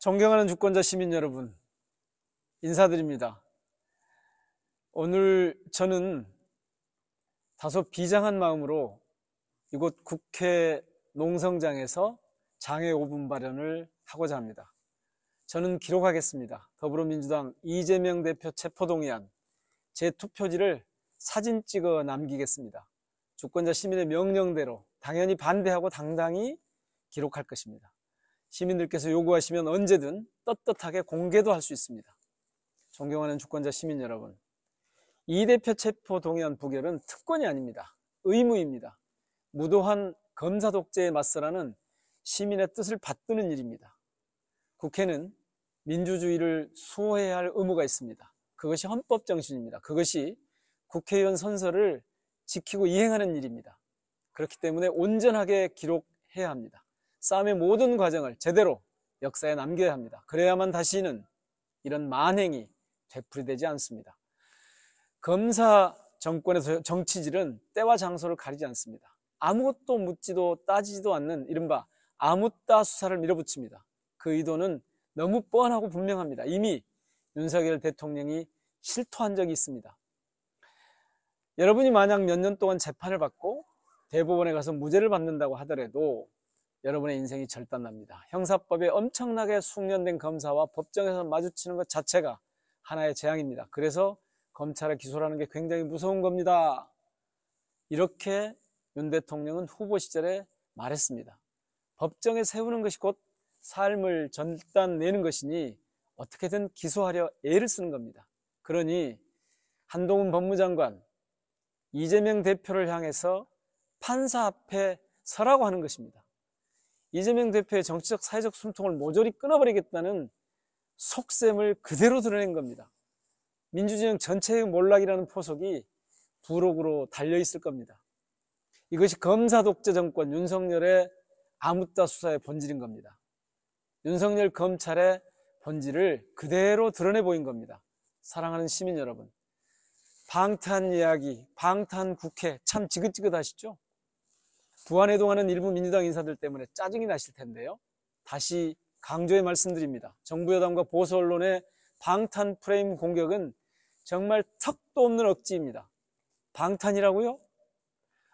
존경하는 주권자 시민 여러분, 인사드립니다. 오늘 저는 다소 비장한 마음으로 이곳 국회 농성장에서 장애 5분 발언을 하고자 합니다. 저는 기록하겠습니다. 더불어민주당 이재명 대표 체포동의안 제 투표지를 사진 찍어 남기겠습니다. 주권자 시민의 명령대로 당연히 반대하고 당당히 기록할 것입니다. 시민들께서 요구하시면 언제든 떳떳하게 공개도 할 수 있습니다. 존경하는 주권자 시민 여러분, 이 대표 체포동의안 부결은 특권이 아닙니다. 의무입니다. 무도한 검사 독재에 맞서라는 시민의 뜻을 받드는 일입니다. 국회는 민주주의를 수호해야 할 의무가 있습니다. 그것이 헌법 정신입니다. 그것이 국회의원 선서를 지키고 이행하는 일입니다. 그렇기 때문에 온전하게 기록해야 합니다. 싸움의 모든 과정을 제대로 역사에 남겨야 합니다. 그래야만 다시는 이런 만행이 되풀이되지 않습니다. 검사 정권의 정치질은 때와 장소를 가리지 않습니다. 아무것도 묻지도 따지지도 않는 이른바 아무따 수사를 밀어붙입니다. 그 의도는 너무 뻔하고 분명합니다. 이미 윤석열 대통령이 실토한 적이 있습니다. 여러분이 만약 몇 년 동안 재판을 받고 대법원에 가서 무죄를 받는다고 하더라도 여러분의 인생이 절단납니다. 형사법에 엄청나게 숙련된 검사와 법정에서 마주치는 것 자체가 하나의 재앙입니다. 그래서 검찰의 기소라는 게 굉장히 무서운 겁니다. 이렇게 윤 대통령은 후보 시절에 말했습니다. 법정에 세우는 것이 곧 삶을 절단내는 것이니 어떻게든 기소하려 애를 쓰는 겁니다. 그러니 한동훈 법무장관, 이재명 대표를 향해서 판사 앞에 서라고 하는 것입니다. 이재명 대표의 정치적 사회적 숨통을 모조리 끊어버리겠다는 속셈을 그대로 드러낸 겁니다. 민주진영 전체의 몰락이라는 포석이 부록으로 달려있을 겁니다. 이것이 검사 독재 정권 윤석열의 아무따 수사의 본질인 겁니다. 윤석열 검찰의 본질을 그대로 드러내 보인 겁니다. 사랑하는 시민 여러분, 방탄 이야기, 방탄 국회 참 지긋지긋하시죠? 부안해동하는 일부 민주당 인사들 때문에 짜증이 나실 텐데요. 다시 강조해 말씀드립니다. 정부 여당과 보수 언론의 방탄 프레임 공격은 정말 턱도 없는 억지입니다. 방탄이라고요?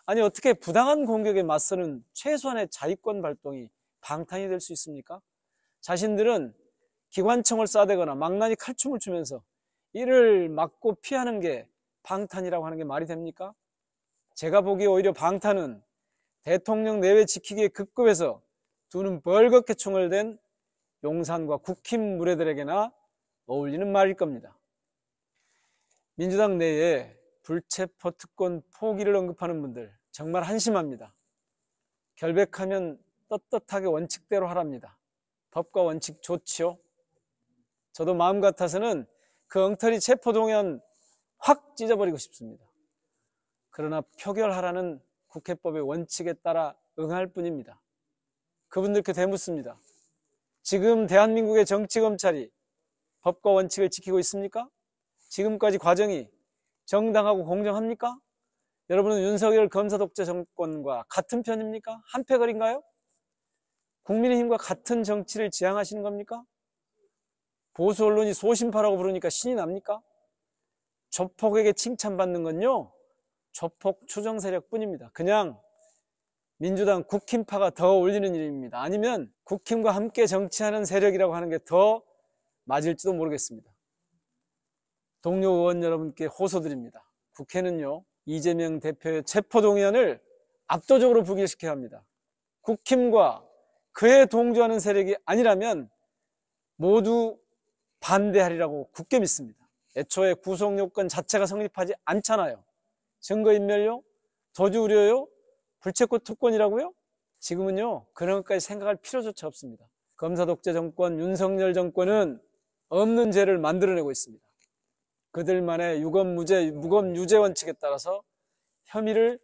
아니 어떻게 부당한 공격에 맞서는 최소한의 자위권 발동이 방탄이 될 수 있습니까? 자신들은 기관총을 쏴대거나 망나니 칼춤을 추면서 이를 막고 피하는 게 방탄이라고 하는 게 말이 됩니까? 제가 보기에 오히려 방탄은 대통령 내외 지키기에 급급해서 두 눈 벌겋게 총을 댄 용산과 국힘 무례들에게나 어울리는 말일 겁니다. 민주당 내에 불체포 특권 포기를 언급하는 분들 정말 한심합니다. 결백하면 떳떳하게 원칙대로 하랍니다. 법과 원칙 좋지요? 저도 마음 같아서는 그 엉터리 체포동의안 확 찢어버리고 싶습니다. 그러나 표결하라는 국회법의 원칙에 따라 응할 뿐입니다. 그분들께 되묻습니다. 지금 대한민국의 정치검찰이 법과 원칙을 지키고 있습니까? 지금까지 과정이 정당하고 공정합니까? 여러분은 윤석열 검사 독재 정권과 같은 편입니까? 한패거리인가요? 국민의힘과 같은 정치를 지향하시는 겁니까? 보수 언론이 소신파라고 부르니까 신이 납니까? 조폭에게 칭찬받는 건요, 조폭 추정 세력뿐입니다. 그냥 민주당 국힘파가 더 어울리는 일입니다. 아니면 국힘과 함께 정치하는 세력이라고 하는 게 더 맞을지도 모르겠습니다. 동료 의원 여러분께 호소드립니다. 국회는요, 이재명 대표의 체포동의안을 압도적으로 부결시켜야 합니다. 국힘과 그에 동조하는 세력이 아니라면 모두 반대하리라고 굳게 믿습니다. 애초에 구속요건 자체가 성립하지 않잖아요. 증거인멸요? 도주 우려요? 불체포 특권이라고요? 지금은요, 그런 것까지 생각할 필요조차 없습니다. 검사 독재 정권, 윤석열 정권은 없는 죄를 만들어내고 있습니다. 그들만의 무검 유죄 원칙에 따라서 혐의를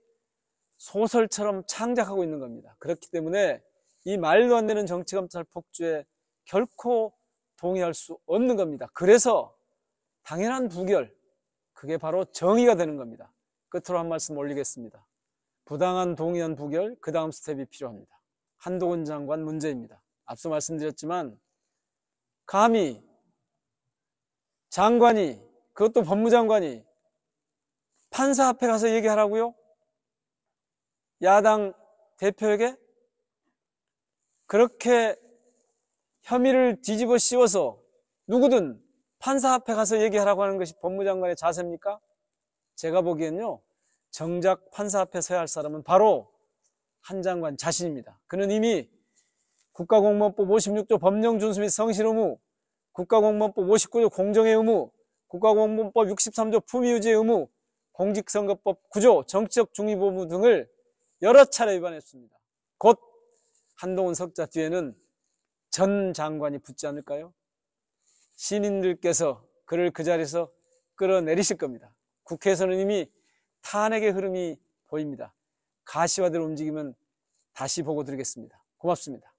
소설처럼 창작하고 있는 겁니다. 그렇기 때문에 이 말도 안 되는 정치검찰 폭주에 결코 동의할 수 없는 겁니다. 그래서 당연한 부결, 그게 바로 정의가 되는 겁니다. 끝으로 한 말씀 올리겠습니다. 부당한 동의안 부결, 그 다음 스텝이 필요합니다. 한동훈 장관 문제입니다. 앞서 말씀드렸지만 감히 장관이, 그것도 법무장관이 판사 앞에 가서 얘기하라고요? 야당 대표에게? 그렇게 혐의를 뒤집어 씌워서 누구든 판사 앞에 가서 얘기하라고 하는 것이 법무장관의 자세입니까? 제가 보기엔요, 정작 판사 앞에 서야 할 사람은 바로 한 장관 자신입니다. 그는 이미 국가공무원법 56조 법령준수 및 성실 의무, 국가공무원법 59조 공정의 의무, 국가공무원법 63조 품위유지의 의무, 공직선거법 9조 정치적 중립 의무 등을 여러 차례 위반했습니다. 곧 한동훈 석자 뒤에는 전 장관이 붙지 않을까요? 시민들께서 그를 그 자리에서 끌어내리실 겁니다. 국회에서는 이미 탄핵의 흐름이 보입니다. 가시화될 움직임은 다시 보고 드리겠습니다. 고맙습니다.